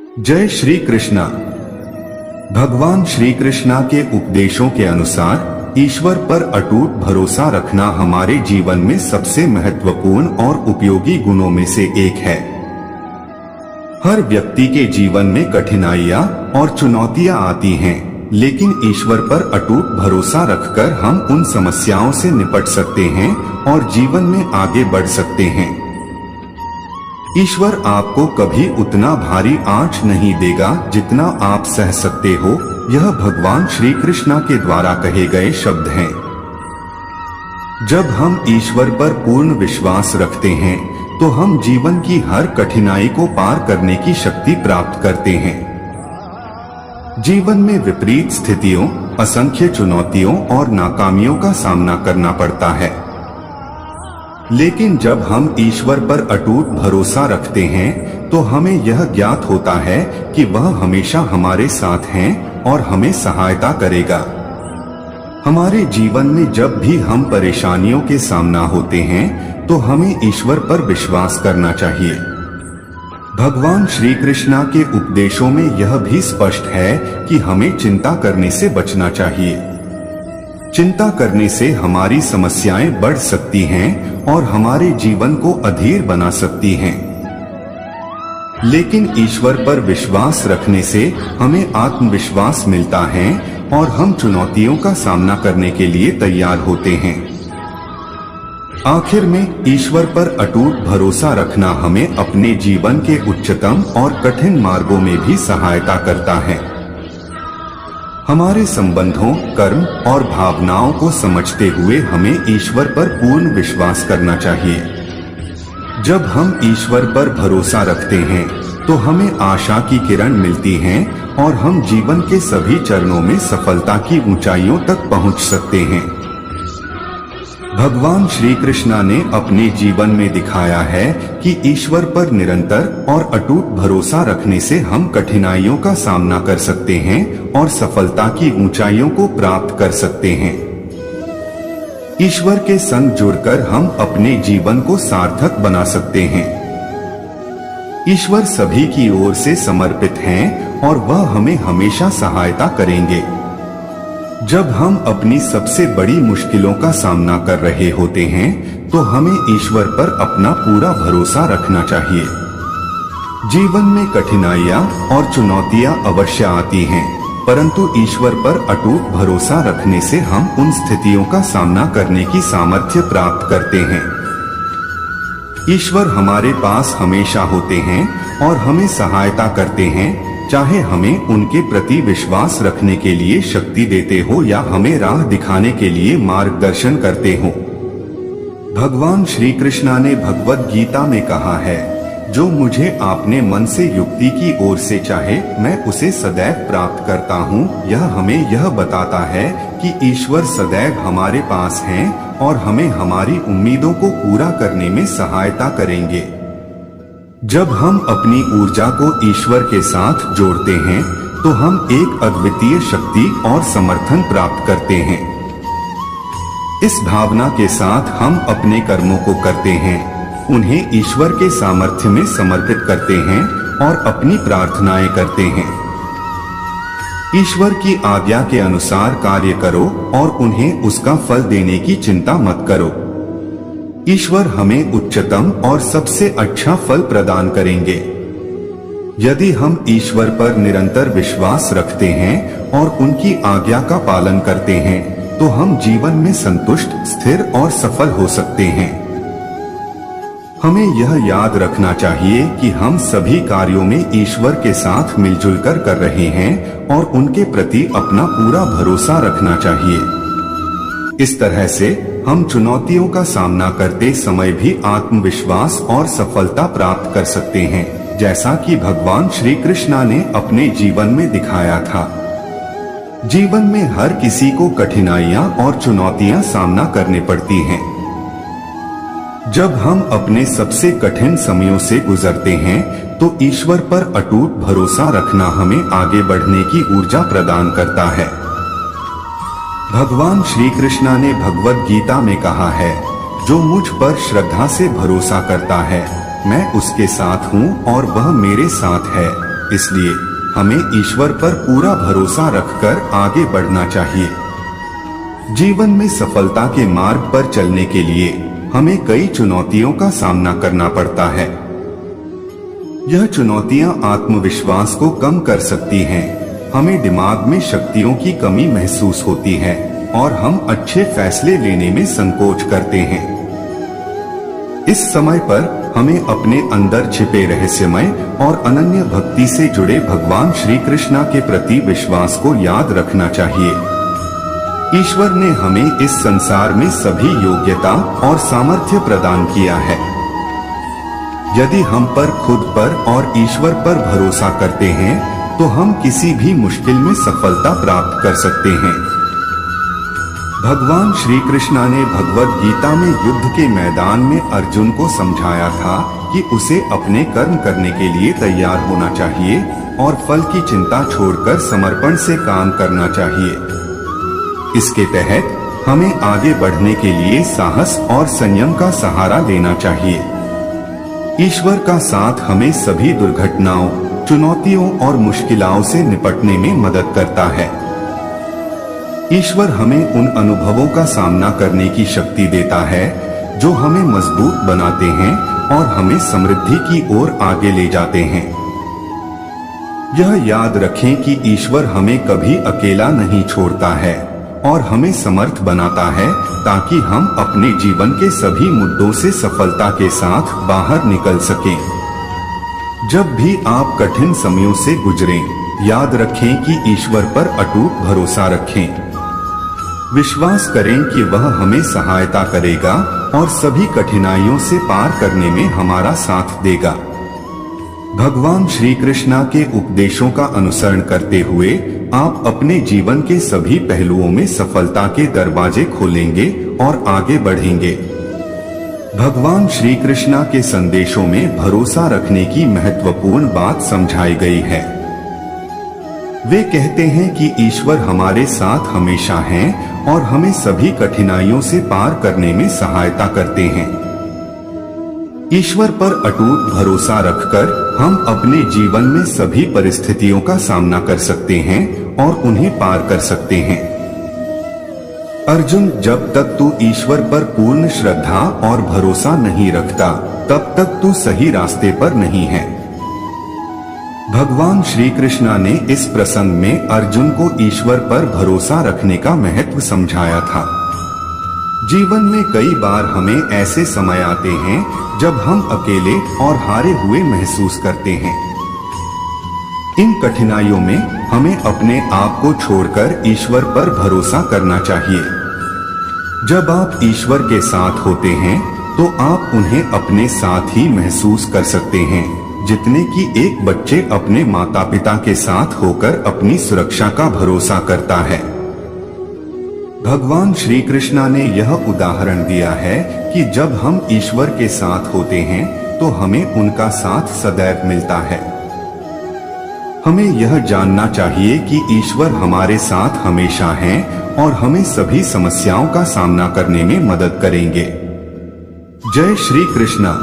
जय श्री कृष्णा। भगवान श्री कृष्णा के उपदेशों के अनुसार ईश्वर पर अटूट भरोसा रखना हमारे जीवन में सबसे महत्वपूर्ण और उपयोगी गुणों में से एक है। हर व्यक्ति के जीवन में कठिनाइयां और चुनौतियां आती हैं, लेकिन ईश्वर पर अटूट भरोसा रखकर हम उन समस्याओं से निपट सकते हैं और जीवन में आगे बढ़ सकते हैं। ईश्वर आपको कभी उतना भारी आंच नहीं देगा जितना आप सह सकते हो। यह भगवान श्री कृष्णा के द्वारा कहे गए शब्द हैं। जब हम ईश्वर पर पूर्ण विश्वास रखते हैं तो हम जीवन की हर कठिनाई को पार करने की शक्ति प्राप्त करते हैं। जीवन में विपरीत स्थितियों, असंख्य चुनौतियों और नाकामियों का सामना करना पड़ता है, लेकिन जब हम ईश्वर पर अटूट भरोसा रखते हैं तो हमें यह ज्ञात होता है कि वह हमेशा हमारे साथ हैं और हमें सहायता करेगा। हमारे जीवन में जब भी हम परेशानियों के सामना होते हैं तो हमें ईश्वर पर विश्वास करना चाहिए। भगवान श्री कृष्णा के उपदेशों में यह भी स्पष्ट है कि हमें चिंता करने से बचना चाहिए। चिंता करने से हमारी समस्याएं बढ़ सकती हैं और हमारे जीवन को अधीर बना सकती हैं। लेकिन ईश्वर पर विश्वास रखने से हमें आत्मविश्वास मिलता है और हम चुनौतियों का सामना करने के लिए तैयार होते हैं। आखिर में ईश्वर पर अटूट भरोसा रखना हमें अपने जीवन के उच्चतम और कठिन मार्गों में भी सहायता करता है। हमारे संबंधों, कर्म और भावनाओं को समझते हुए हमें ईश्वर पर पूर्ण विश्वास करना चाहिए। जब हम ईश्वर पर भरोसा रखते हैं तो हमें आशा की किरण मिलती हैं और हम जीवन के सभी चरणों में सफलता की ऊंचाइयों तक पहुंच सकते हैं। भगवान श्री कृष्णा ने अपने जीवन में दिखाया है कि ईश्वर पर निरंतर और अटूट भरोसा रखने से हम कठिनाइयों का सामना कर सकते हैं और सफलता की ऊंचाइयों को प्राप्त कर सकते हैं। ईश्वर के संग जुड़कर हम अपने जीवन को सार्थक बना सकते हैं। ईश्वर सभी की ओर से समर्पित हैं और वह हमें हमेशा सहायता करेंगे। जब हम अपनी सबसे बड़ी मुश्किलों का सामना कर रहे होते हैं तो हमें ईश्वर पर अपना पूरा भरोसा रखना चाहिए। जीवन में कठिनाइयां और चुनौतियां अवश्य आती हैं, परंतु ईश्वर पर अटूट भरोसा रखने से हम उन स्थितियों का सामना करने की सामर्थ्य प्राप्त करते हैं। ईश्वर हमारे पास हमेशा होते हैं और हमें सहायता करते हैं, चाहे हमें उनके प्रति विश्वास रखने के लिए शक्ति देते हो या हमें राह दिखाने के लिए मार्गदर्शन करते हो। भगवान श्री कृष्णा ने भगवद गीता में कहा है, जो मुझे आपने मन से युक्ति की ओर से चाहे मैं उसे सदैव प्राप्त करता हूँ। यह हमें यह बताता है कि ईश्वर सदैव हमारे पास हैं और हमें हमारी उम्मीदों को पूरा करने में सहायता करेंगे। जब हम अपनी ऊर्जा को ईश्वर के साथ जोड़ते हैं तो हम एक अद्वितीय शक्ति और समर्थन प्राप्त करते हैं। इस भावना के साथ हम अपने कर्मों को करते हैं, उन्हें ईश्वर के सामर्थ्य में समर्पित करते हैं और अपनी प्रार्थनाएं करते हैं। ईश्वर की आज्ञा के अनुसार कार्य करो और उन्हें उसका फल देने की चिंता मत करो। ईश्वर हमें उच्चतम और सबसे अच्छा फल प्रदान करेंगे। यदि हम ईश्वर पर निरंतर विश्वास रखते हैं और उनकी आज्ञा का पालन करते हैं तो हम जीवन में संतुष्ट, स्थिर और सफल हो सकते हैं। हमें यह याद रखना चाहिए कि हम सभी कार्यों में ईश्वर के साथ मिलजुल कर रहे हैं और उनके प्रति अपना पूरा भरोसा रखना चाहिए। इस तरह से हम चुनौतियों का सामना करते समय भी आत्मविश्वास और सफलता प्राप्त कर सकते हैं, जैसा कि भगवान श्री कृष्णा ने अपने जीवन में दिखाया था। जीवन में हर किसी को कठिनाइयां और चुनौतियां सामना करने पड़ती हैं। जब हम अपने सबसे कठिन समयों से गुजरते हैं तो ईश्वर पर अटूट भरोसा रखना हमें आगे बढ़ने की ऊर्जा प्रदान करता है। भगवान श्री कृष्णा ने भगवद गीता में कहा है, जो मुझ पर श्रद्धा से भरोसा करता है मैं उसके साथ हूँ और वह मेरे साथ है। इसलिए हमें ईश्वर पर पूरा भरोसा रखकर आगे बढ़ना चाहिए। जीवन में सफलता के मार्ग पर चलने के लिए हमें कई चुनौतियों का सामना करना पड़ता है। यह चुनौतियां आत्मविश्वास को कम कर सकती हैं। हमें दिमाग में शक्तियों की कमी महसूस होती है और हम अच्छे फैसले लेने में संकोच करते हैं। इस समय पर हमें अपने अंदर छिपे रहस्यमय और अनन्य भक्ति से जुड़े भगवान श्री कृष्ण के प्रति विश्वास को याद रखना चाहिए। ईश्वर ने हमें इस संसार में सभी योग्यता और सामर्थ्य प्रदान किया है। यदि हम पर खुद पर और ईश्वर पर भरोसा करते हैं तो हम किसी भी मुश्किल में सफलता प्राप्त कर सकते हैं। भगवान श्री कृष्ण ने भगवद गीता में युद्ध के मैदान में अर्जुन को समझाया था कि उसे अपने कर्म करने के लिए तैयार होना चाहिए और फल की चिंता छोड़कर समर्पण से काम करना चाहिए। इसके तहत हमें आगे बढ़ने के लिए साहस और संयम का सहारा लेना चाहिए। ईश्वर का साथ हमें सभी दुर्घटनाओं, चुनौतियों और मुश्किलों से निपटने में मदद करता है। ईश्वर हमें उन अनुभवों का सामना करने की शक्ति देता है जो हमें मजबूत बनाते हैं और हमें समृद्धि की ओर आगे ले जाते हैं। यह याद रखें कि ईश्वर हमें कभी अकेला नहीं छोड़ता है और हमें समर्थ बनाता है ताकि हम अपने जीवन के सभी मुद्दों से सफलता के साथ बाहर निकल सकें। जब भी आप कठिन समयों से गुजरें, याद रखें कि ईश्वर पर अटूट भरोसा रखें। विश्वास करें कि वह हमें सहायता करेगा और सभी कठिनाइयों से पार करने में हमारा साथ देगा। भगवान श्री कृष्ण के उपदेशों का अनुसरण करते हुए आप अपने जीवन के सभी पहलुओं में सफलता के दरवाजे खोलेंगे और आगे बढ़ेंगे। भगवान श्री कृष्ण के संदेशों में भरोसा रखने की महत्वपूर्ण बात समझाई गई है। वे कहते हैं कि ईश्वर हमारे साथ हमेशा हैं और हमें सभी कठिनाइयों से पार करने में सहायता करते हैं। ईश्वर पर अटूट भरोसा रखकर हम अपने जीवन में सभी परिस्थितियों का सामना कर सकते हैं और उन्हें पार कर सकते हैं। अर्जुन, जब तक तू ईश्वर पर पूर्ण श्रद्धा और भरोसा नहीं रखता, तब तक तू सही रास्ते पर नहीं है। भगवान श्री कृष्ण ने इस प्रसंग में अर्जुन को ईश्वर पर भरोसा रखने का महत्व समझाया था। जीवन में कई बार हमें ऐसे समय आते हैं जब हम अकेले और हारे हुए महसूस करते हैं। इन कठिनाइयों में हमें अपने आप को छोड़कर ईश्वर पर भरोसा करना चाहिए। जब आप ईश्वर के साथ होते हैं तो आप उन्हें अपने साथ ही महसूस कर सकते हैं, जितने कि एक बच्चे अपने माता पिता के साथ होकर अपनी सुरक्षा का भरोसा करता है। भगवान श्री कृष्ण ने यह उदाहरण दिया है कि जब हम ईश्वर के साथ होते हैं तो हमें उनका साथ सदैव मिलता है। हमें यह जानना चाहिए कि ईश्वर हमारे साथ हमेशा हैं और हमें सभी समस्याओं का सामना करने में मदद करेंगे। जय श्री कृष्ण।